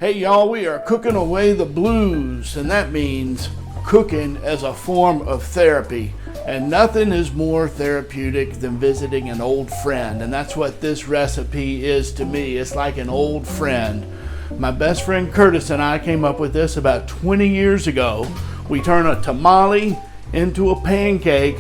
Hey y'all, we are cooking away the blues, and that means cooking as a form of therapy. And nothing is more therapeutic than visiting an old friend, and that's what this recipe is to me. It's like an old friend. My best friend Curtis and I came up with this about 20 years ago. We turn a tamale into a pancake,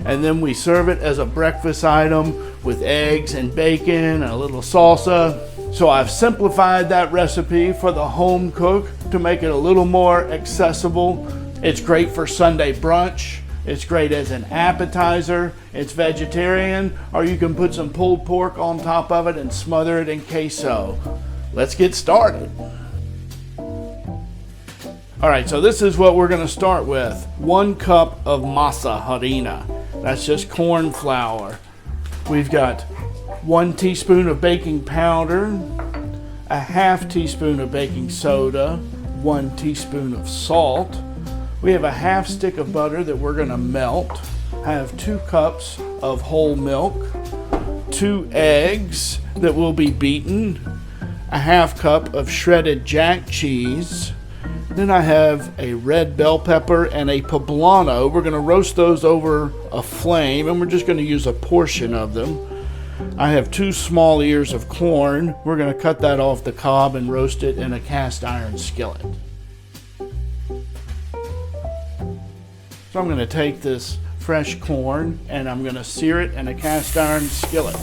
and then we serve it as a breakfast item with eggs and bacon and a little salsa. So I've simplified that recipe for the home cook to make it a little more accessible. It's great for Sunday brunch. It's great as an appetizer. It's vegetarian, or you can put some pulled pork on top of it and smother it in queso. Let's get started. All right, so this is what we're gonna start with. 1 cup of masa harina. That's just corn flour. We've got 1 teaspoon of baking powder, a 1/2 teaspoon of baking soda, 1 teaspoon of salt. We have a 1/2 stick of butter that we're gonna melt. I have 2 cups of whole milk, 2 eggs that will be beaten, a 1/2 cup of shredded jack cheese. Then I have a red bell pepper and a poblano. We're gonna roast those over a flame, and we're just gonna use a portion of them. I have 2 small ears of corn. We're going to cut that off the cob and roast it in a cast iron skillet. So I'm going to take this fresh corn and I'm going to sear it in a cast iron skillet.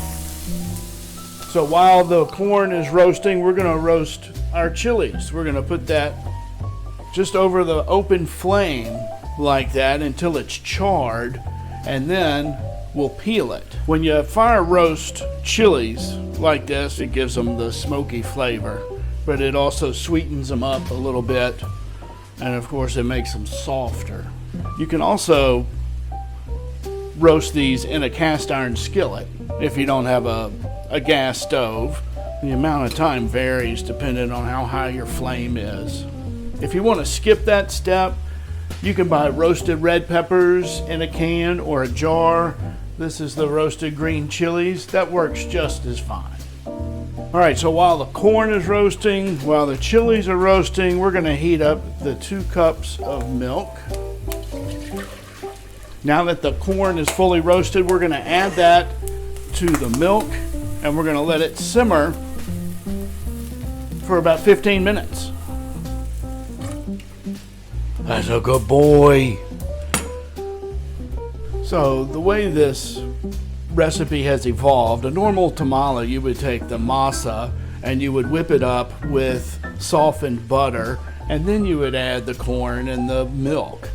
So while the corn is roasting, we're going to roast our chilies. We're going to put that just over the open flame like that until it's charred, and then we'll peel it. When you fire roast chilies like this, it gives them the smoky flavor, but it also sweetens them up a little bit, and of course it makes them softer. You can also roast these in a cast iron skillet if you don't have a gas stove. The amount of time varies depending on how high your flame is. If you want to skip that step, you can buy roasted red peppers in a can or a jar. This is the roasted green chilies. That works just as fine. All right, so while the corn is roasting, while the chilies are roasting, we're gonna heat up the 2 cups of milk. Now that the corn is fully roasted, we're gonna add that to the milk, and we're gonna let it simmer for about 15 minutes. That's a good boy. So the way this recipe has evolved, a normal tamale, you would take the masa and you would whip it up with softened butter, and then you would add the corn and the milk.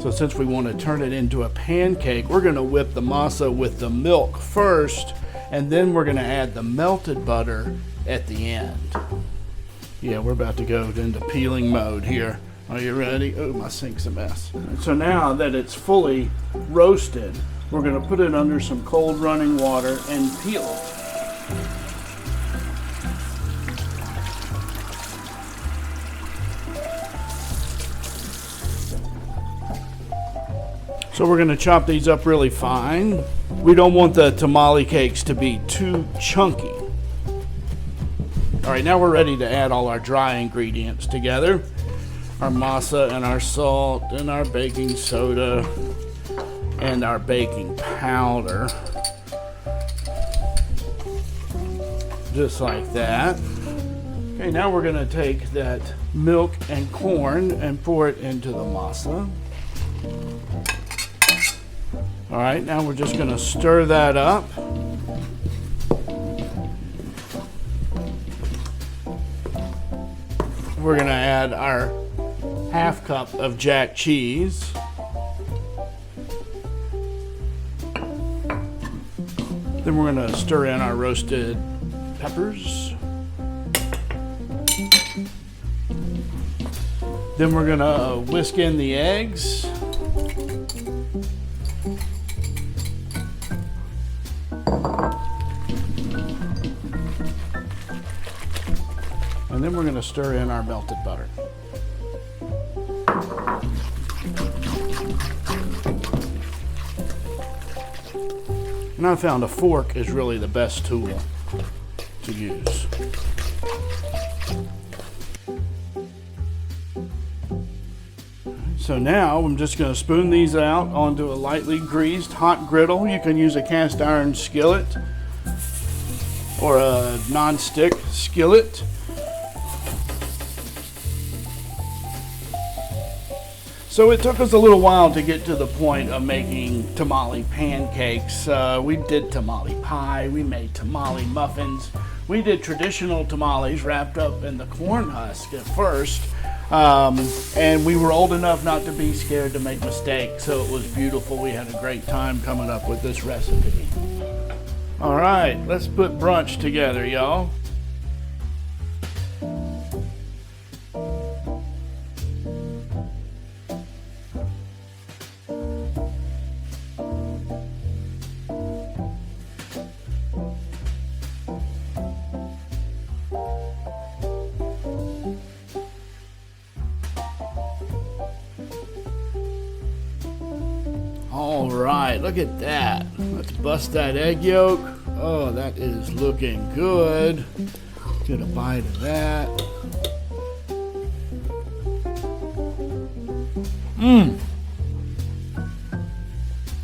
So since we want to turn it into a pancake, we're going to whip the masa with the milk first, and then we're going to add the melted butter at the end. Yeah, we're about to go into peeling mode here. Are you ready? Oh, my sink's a mess. So now that it's fully roasted, we're going to put it under some cold running water and peel it. So we're going to chop these up really fine. We don't want the tamale cakes to be too chunky. All right, now we're ready to add all our dry ingredients together. Our masa and our salt and our baking soda and our baking powder. Just like that. Okay, now we're going to take that milk and corn and pour it into the masa. All right, now we're just going to stir that up. We're going to add our 1/2 cup of jack cheese. Then we're going to stir in our roasted peppers. Then we're going to whisk in the eggs. And then we're going to stir in our melted butter. And I found a fork is really the best tool to use. So now I'm just going to spoon these out onto a lightly greased hot griddle. You can use a cast iron skillet or a non-stick skillet. So it took us a little while to get to the point of making tamale pancakes. We did tamale pie, we made tamale muffins. We did traditional tamales wrapped up in the corn husk at first. And we were old enough not to be scared to make mistakes, so it was beautiful. We had a great time coming up with this recipe. All right, let's put brunch together, y'all. All right, look at that. Let's bust that egg yolk. Oh, that is looking good. Get a bite of that.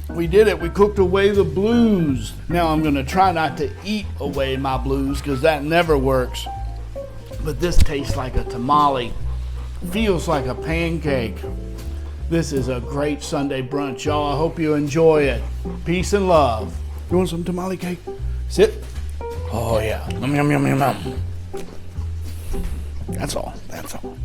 We did it. We cooked away the blues. Now I'm going to try not to eat away my blues because that never works. But this tastes like a tamale. Feels like a pancake. This is a great Sunday brunch, y'all. I hope you enjoy it. Peace and love. You want some tamale cake? Sit. Oh, yeah. Yum, yum, yum, yum, yum. That's all. That's all.